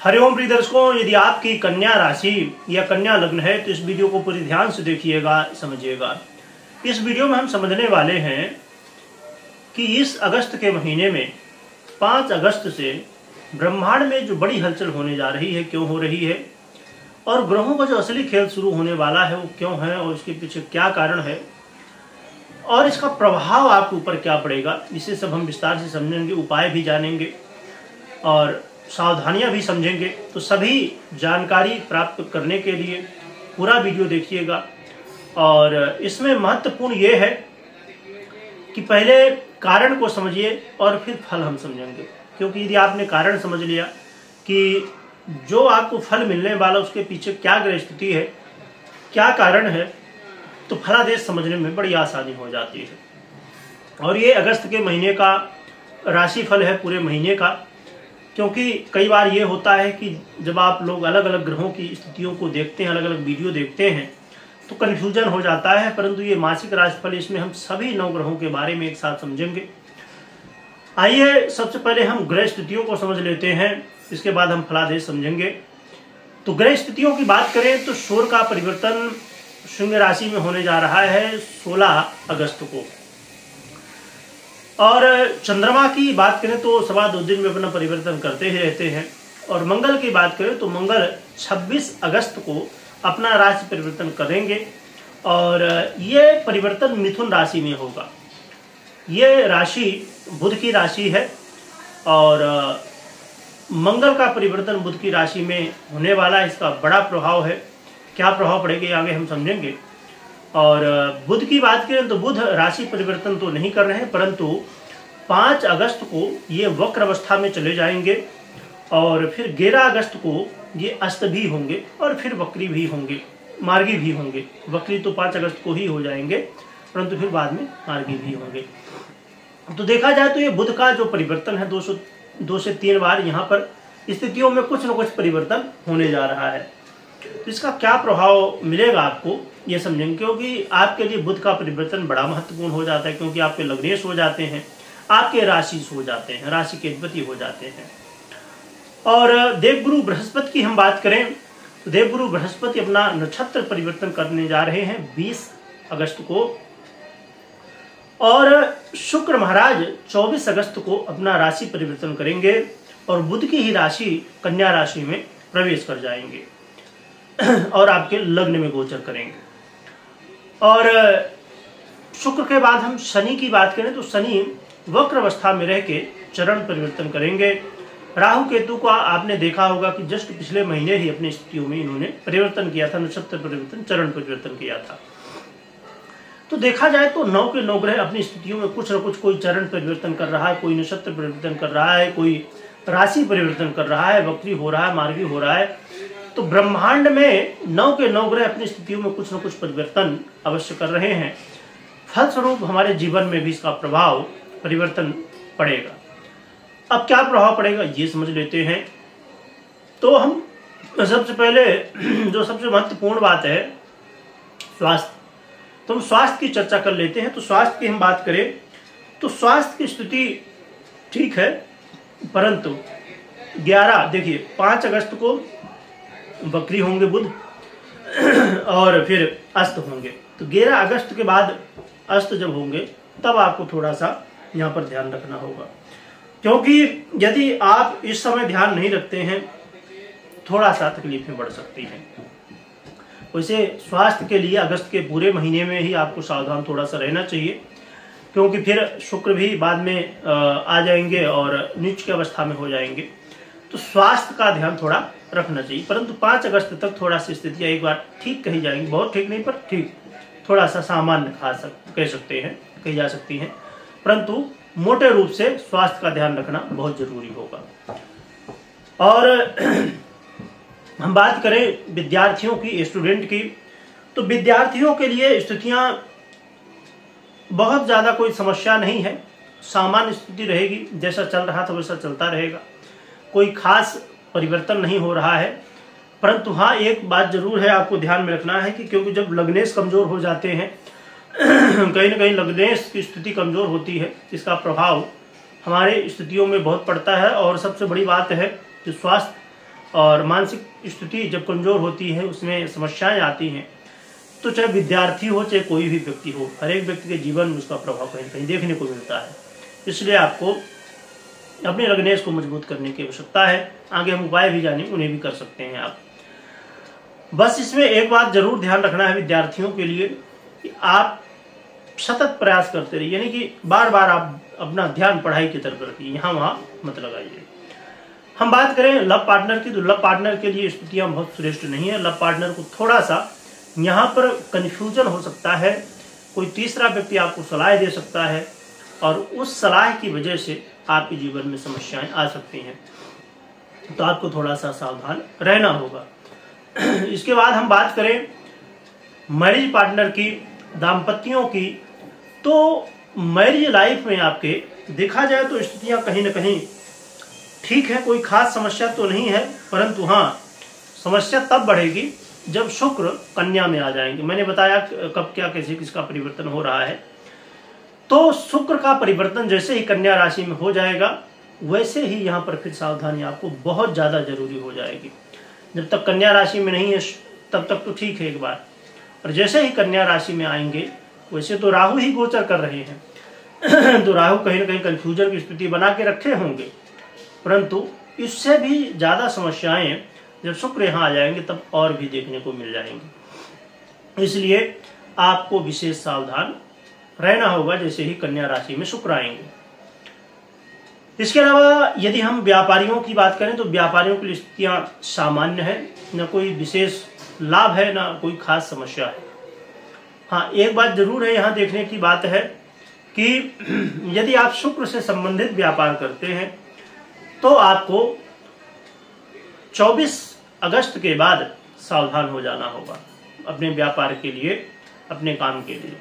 हरिओम प्रिय दर्शकों, यदि आपकी कन्या राशि या कन्या लग्न है तो इस वीडियो को पूरी ध्यान से देखिएगा, समझिएगा। इस वीडियो में हम समझने वाले हैं कि इस अगस्त के महीने में 5 अगस्त से ब्रह्मांड में जो बड़ी हलचल होने जा रही है, क्यों हो रही है, और ग्रहों का जो असली खेल शुरू होने वाला है वो क्यों है और इसके पीछे क्या कारण है और इसका प्रभाव आपके ऊपर क्या पड़ेगा, इसे सब हम विस्तार से समझेंगे, उपाय भी जानेंगे और सावधानियां भी समझेंगे। तो सभी जानकारी प्राप्त करने के लिए पूरा वीडियो देखिएगा। और इसमें महत्वपूर्ण ये है कि पहले कारण को समझिए और फिर फल हम समझेंगे, क्योंकि यदि आपने कारण समझ लिया कि जो आपको फल मिलने वाला उसके पीछे क्या ग्रह स्थिति है, क्या कारण है, तो फलादेश समझने में बड़ी आसानी हो जाती है। और ये अगस्त के महीने का राशि फल है, पूरे महीने का। क्योंकि कई बार ये होता है कि जब आप लोग अलग अलग ग्रहों की स्थितियों को देखते हैं, अलग अलग वीडियो देखते हैं, तो कन्फ्यूजन हो जाता है। परंतु ये मासिक राशिफल, इसमें हम सभी 9 ग्रहों के बारे में एक साथ समझेंगे। आइए सबसे पहले हम ग्रह स्थितियों को समझ लेते हैं, इसके बाद हम फलादेश समझेंगे। तो ग्रह स्थितियों की बात करें तो सूर्य का परिवर्तन सिंह राशि में होने जा रहा है 16 अगस्त को। और चंद्रमा की बात करें तो 2.25 दिन में अपना परिवर्तन करते ही रहते हैं। और मंगल की बात करें तो मंगल 26 अगस्त को अपना राशि परिवर्तन करेंगे और ये परिवर्तन मिथुन राशि में होगा। ये राशि बुध की राशि है और मंगल का परिवर्तन बुध की राशि में होने वाला है। इसका बड़ा प्रभाव है, क्या प्रभाव पड़ेगा आगे हम समझेंगे। और बुध की बात करें तो बुध राशि परिवर्तन तो नहीं कर रहे हैं, परंतु 5 अगस्त को ये वक्र अवस्था में चले जाएंगे और फिर 11 अगस्त को ये अस्त भी होंगे और फिर वक्री भी होंगे, मार्गी भी होंगे। वक्री तो 5 अगस्त को ही हो जाएंगे, परंतु फिर बाद में मार्गी भी होंगे। तो देखा जाए तो ये बुध का जो परिवर्तन है 2 से 3 बार यहाँ पर स्थितियों में कुछ न कुछ परिवर्तन होने जा रहा है। तो इसका क्या प्रभाव मिलेगा आपको ये समझेंगे, क्योंकि आपके लिए बुध का परिवर्तन बड़ा महत्वपूर्ण हो जाता है, क्योंकि आपके लग्नेश हो जाते हैं, आपके राशि हो जाते हैं, राशि के अधिपति हो जाते हैं। और देवगुरु बृहस्पति की हम बात करें तो देवगुरु बृहस्पति अपना नक्षत्र परिवर्तन करने जा रहे हैं 20 अगस्त को। और शुक्र महाराज 24 अगस्त को अपना राशि परिवर्तन करेंगे और बुध की ही राशि कन्या राशि में प्रवेश कर जाएंगे और आपके लग्न में गोचर करेंगे। और शुक्र के बाद हम शनि की बात करें तो शनि वक्र अवस्था में रह के चरण परिवर्तन करेंगे। राहु केतु का आपने देखा होगा कि जस्ट पिछले महीने ही अपनी स्थितियों में इन्होंने परिवर्तन किया था, नक्षत्र परिवर्तन, चरण परिवर्तन किया था। तो देखा जाए तो 9 के 9 ग्रह अपनी स्थितियों में कुछ न कुछ, कोई चरण परिवर्तन कर रहा है, कोई नक्षत्र परिवर्तन कर रहा है, कोई राशि परिवर्तन कर रहा है, वक्री हो रहा है, मार्गी हो रहा है। तो ब्रह्मांड में 9 के 9 ग्रह अपनी स्थितियों में कुछ न कुछ परिवर्तन अवश्य कर रहे हैं। फलस्वरूप हमारे जीवन में भी इसका प्रभाव, परिवर्तन पड़ेगा। अब क्या प्रभाव पड़ेगा ये समझ लेते हैं। तो हम सबसे पहले जो सबसे महत्वपूर्ण बात है स्वास्थ्य, तो हम स्वास्थ्य की चर्चा कर लेते हैं। तो स्वास्थ्य की हम बात करें तो स्वास्थ्य की स्थिति ठीक है, परंतु 5 अगस्त को वक्री होंगे बुध और फिर अस्त होंगे। तो 11 अगस्त के बाद अस्त जब होंगे तब आपको थोड़ा सा यहाँ पर ध्यान रखना होगा, क्योंकि यदि आप इस समय ध्यान नहीं रखते हैं थोड़ा सा तकलीफें बढ़ सकती हैं। वैसे स्वास्थ्य के लिए अगस्त के पूरे महीने में ही आपको सावधान थोड़ा सा रहना चाहिए, क्योंकि फिर शुक्र भी बाद में आ जाएंगे और नीच की अवस्था में हो जाएंगे। तो स्वास्थ्य का ध्यान थोड़ा रखना चाहिए। परंतु 5 अगस्त तक थोड़ा सी स्थितियां एक बार ठीक कही जाएंगी, बहुत ठीक नहीं पर ठीक, थोड़ा सा सामान्य कह सकते हैं, कही जा सकती हैं। परंतु मोटे रूप से स्वास्थ्य का ध्यान रखना बहुत जरूरी होगा। और हम बात करें विद्यार्थियों की, स्टूडेंट की, तो विद्यार्थियों के लिए स्थितियां बहुत ज्यादा कोई समस्या नहीं है, सामान्य स्थिति रहेगी, जैसा चल रहा था वैसा चलता रहेगा, कोई खास परिवर्तन नहीं हो रहा है। परंतु हाँ, एक बात जरूर है आपको ध्यान में रखना है कि क्योंकि जब लग्नेश कमजोर हो जाते हैं कहीं न कहीं लग्नेश की स्थिति कमजोर होती है, इसका प्रभाव हमारे स्थितियों में बहुत पड़ता है। और सबसे बड़ी बात है कि स्वास्थ्य और मानसिक स्थिति जब कमजोर होती है उसमें समस्याएं आती हैं। तो चाहे विद्यार्थी हो चाहे कोई भी व्यक्ति हो, हर एक व्यक्ति के जीवन में उसका प्रभाव कहीं कहीं देखने को मिलता है। इसलिए आपको अपने लग्नेश को मजबूत करने की आवश्यकता है। आगे हम उपाय भी जाने उन्हें भी कर सकते हैं आप। बस इसमें एक बात जरूर ध्यान रखना है विद्यार्थियों के लिए कि आप सतत प्रयास करते रहिए, यानी कि बार बार आप अपना ध्यान पढ़ाई की तरफ रखिए, यहाँ वहाँ मत लगाइए। हम बात करें लव पार्टनर की, तो लव पार्टनर के लिए स्थितियां बहुत श्रेष्ठ नहीं है। लव पार्टनर को थोड़ा सा यहाँ पर कंफ्यूजन हो सकता है, कोई तीसरा व्यक्ति आपको सलाह दे सकता है और उस सलाह की वजह से आपके जीवन में समस्याएं आ सकती हैं, तो आपको थोड़ा सा सावधान रहना होगा। इसके बाद हम बात करें मैरिज पार्टनर की, दाम्पत्यों की, तो मैरिज लाइफ में आपके देखा जाए तो स्थितियां कहीं ना कहीं ठीक है, कोई खास समस्या तो नहीं है, परंतु हाँ समस्या तब बढ़ेगी जब शुक्र कन्या में आ जाएंगे। मैंने बताया कब क्या कैसे किसका परिवर्तन हो रहा है। तो शुक्र का परिवर्तन जैसे ही कन्या राशि में हो जाएगा वैसे ही यहाँ पर फिर सावधानी आपको बहुत ज्यादा जरूरी हो जाएगी। जब तक कन्या राशि में नहीं है तब तक तो ठीक है एक बार, और जैसे ही कन्या राशि में आएंगे, वैसे तो राहु ही गोचर कर रहे हैं तो राहु कहीं ना कहीं कंफ्यूजन की स्थिति बना के रखे होंगे, परंतु इससे भी ज्यादा समस्याएं जब शुक्र यहाँ आ जाएंगे तब और भी देखने को मिल जाएंगी। इसलिए आपको विशेष सावधान रहना होगा जैसे ही कन्या राशि में शुक्र आएंगे। इसके अलावा यदि हम व्यापारियों की बात करें तो व्यापारियों की स्थितियां सामान्य है, न कोई विशेष लाभ है न कोई खास समस्या है। हाँ, एक बात जरूर है यहाँ देखने की बात है कि यदि आप शुक्र से संबंधित व्यापार करते हैं तो आपको 24 अगस्त के बाद सावधान हो जाना होगा अपने व्यापार के लिए, अपने काम के लिए।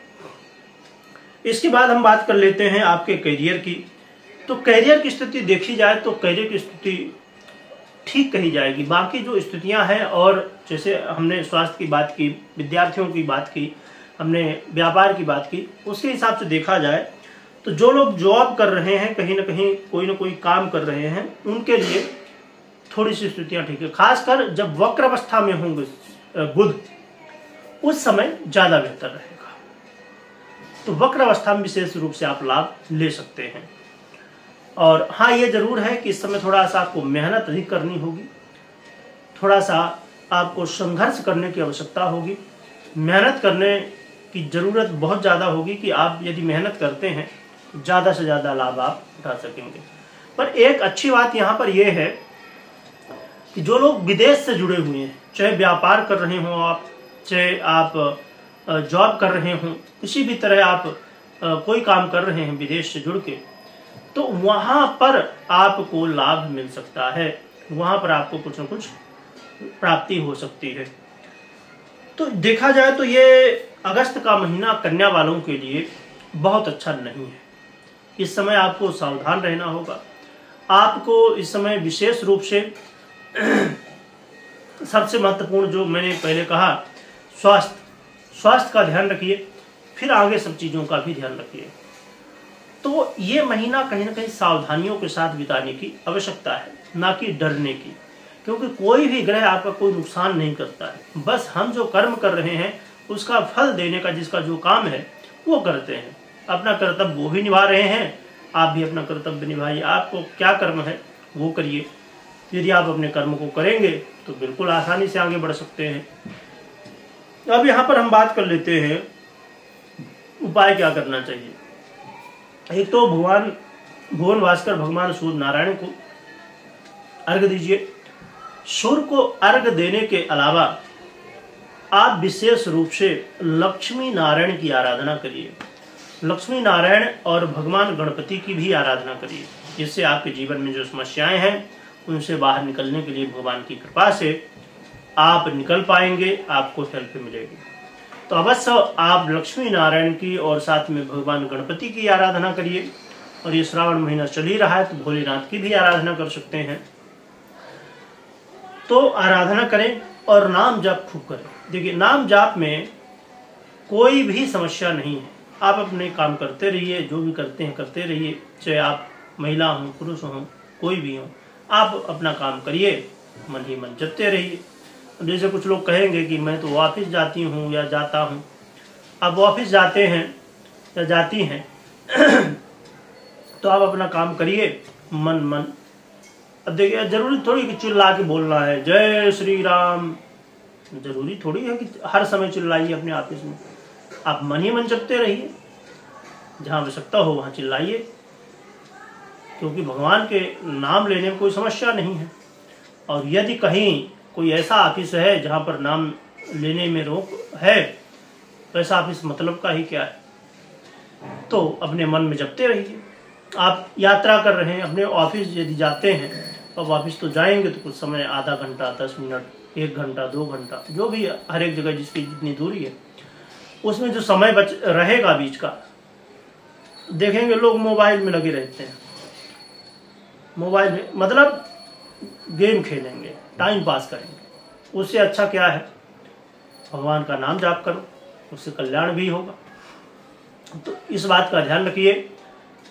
इसके बाद हम बात कर लेते हैं आपके करियर की। तो करियर की स्थिति देखी जाए तो करियर की स्थिति ठीक कही जाएगी। बाकी जो स्थितियां हैं, और जैसे हमने स्वास्थ्य की बात की, विद्यार्थियों की बात की, हमने व्यापार की बात की, उसके हिसाब से देखा जाए तो जो लोग जॉब कर रहे हैं, कहीं ना कहीं कोई ना कोई काम कर रहे हैं, उनके लिए थोड़ी सी स्थितियां ठीक है। खासकर जब वक्र अवस्था में होंगे बुध, उस समय ज्यादा बेहतर रहेगा। तो वक्र अवस्था में विशेष रूप से आप लाभ ले सकते हैं। और हाँ, ये जरूर है कि इस समय थोड़ा सा आपको मेहनत अधिक करनी होगी, थोड़ा सा आपको संघर्ष करने की आवश्यकता होगी। मेहनत करने की जरूरत बहुत ज्यादा होगी कि आप यदि मेहनत करते हैं ज्यादा से ज्यादा लाभ आप उठा सकेंगे। पर एक अच्छी बात यहाँ पर यह है कि जो लोग विदेश से जुड़े हुए हैं, चाहे व्यापार कर रहे हों आप, चाहे आप जॉब कर रहे हों, किसी भी तरह आप कोई काम कर रहे हैं विदेश से जुड़ के, तो वहां पर आपको लाभ मिल सकता है, वहां पर आपको कुछ न कुछ प्राप्ति हो सकती है। तो देखा जाए तो ये अगस्त का महीना कन्या वालों के लिए बहुत अच्छा नहीं है। इस समय आपको सावधान रहना होगा। आपको इस समय विशेष रूप से सबसे महत्वपूर्ण जो मैंने पहले कहा, स्वास्थ्य का ध्यान रखिए, फिर आगे सब चीजों का भी ध्यान रखिए। तो ये महीना कहीं ना कहीं सावधानियों के साथ बिताने की आवश्यकता है, ना कि डरने की, क्योंकि कोई भी ग्रह आपका कोई नुकसान नहीं करता है। बस हम जो कर्म कर रहे हैं उसका फल देने का जिसका जो काम है वो करते हैं। अपना कर्तव्य वो भी निभा रहे हैं, आप भी अपना कर्तव्य निभाइए। आपको क्या कर्म है वो करिए। यदि आप अपने कर्म को करेंगे तो बिल्कुल आसानी से आगे बढ़ सकते हैं। अब यहाँ पर हम बात कर लेते हैं उपाय क्या करना चाहिए। एक तो भगवान भुवन भास्कर भगवान सूर्य नारायण को अर्घ दीजिए। सूर्य को अर्घ देने के अलावा आप विशेष रूप से लक्ष्मी नारायण की आराधना करिए। लक्ष्मी नारायण और भगवान गणपति की भी आराधना करिए, जिससे आपके जीवन में जो समस्याएं हैं उनसे बाहर निकलने के लिए भगवान की कृपा से आप निकल पाएंगे, आपको हेल्प मिलेगी। तो अवश्य आप लक्ष्मी नारायण की और साथ में भगवान गणपति की आराधना करिए। और ये श्रावण महीना चल ही रहा है तो भोलेनाथ की भी आराधना कर सकते हैं। तो आराधना करें और नाम जाप खूब करें। देखिए, नाम जाप में कोई भी समस्या नहीं है। आप अपने काम करते रहिए, जो भी करते हैं करते रहिए, चाहे आप महिला हों पुरुष हों कोई भी हो, आप अपना काम करिए मन ही मन जपते रहिए। अब जैसे कुछ लोग कहेंगे कि मैं तो ऑफिस जाती हूँ या जाता हूँ। अब ऑफिस जाते हैं या जाती हैं तो आप अपना काम करिए मन मन। अब देखिए, जरूरी थोड़ी कि चिल्ला के बोलना है जय श्री राम, जरूरी थोड़ी है कि हर समय चिल्लाइए अपने ऑफिस में। आप मन ही मन जपते रहिए, जहाँ आवश्यकता हो वहाँ चिल्लाइए, क्योंकि भगवान के नाम लेने में कोई समस्या नहीं है। और यदि कहीं कोई ऐसा ऑफिस है जहाँ पर नाम लेने में रोक है, तो ऐसा ऑफिस मतलब का ही क्या है। तो अपने मन में जपते रहिए। आप यात्रा कर रहे हैं, अपने ऑफिस यदि जाते हैं, तो अब ऑफिस तो जाएंगे तो कुछ समय, आधा घंटा, 10 मिनट, 1 घंटा, 2 घंटा, जो भी हर एक जगह जिसकी जितनी दूरी है, उसमें जो समय बच रहेगा बीच का, देखेंगे लोग मोबाइल में लगे रहते हैं। मोबाइल में मतलब गेम खेलेंगे, टाइम पास करेंगे। उससे अच्छा क्या है, भगवान का नाम जाप करो, उससे कल्याण भी होगा। तो इस बात का ध्यान रखिए।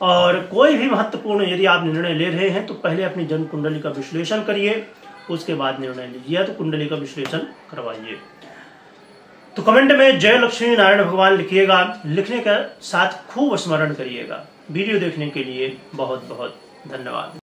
और कोई भी महत्वपूर्ण यदि आप निर्णय ले रहे हैं तो पहले अपनी जन्म कुंडली का विश्लेषण करिए, उसके बाद निर्णय लीजिए। तो कुंडली का विश्लेषण करवाइए। तो कमेंट में जय लक्ष्मी नारायण भगवान लिखिएगा। लिखने के साथ खूब स्मरण करिएगा। वीडियो देखने के लिए बहुत बहुत धन्यवाद।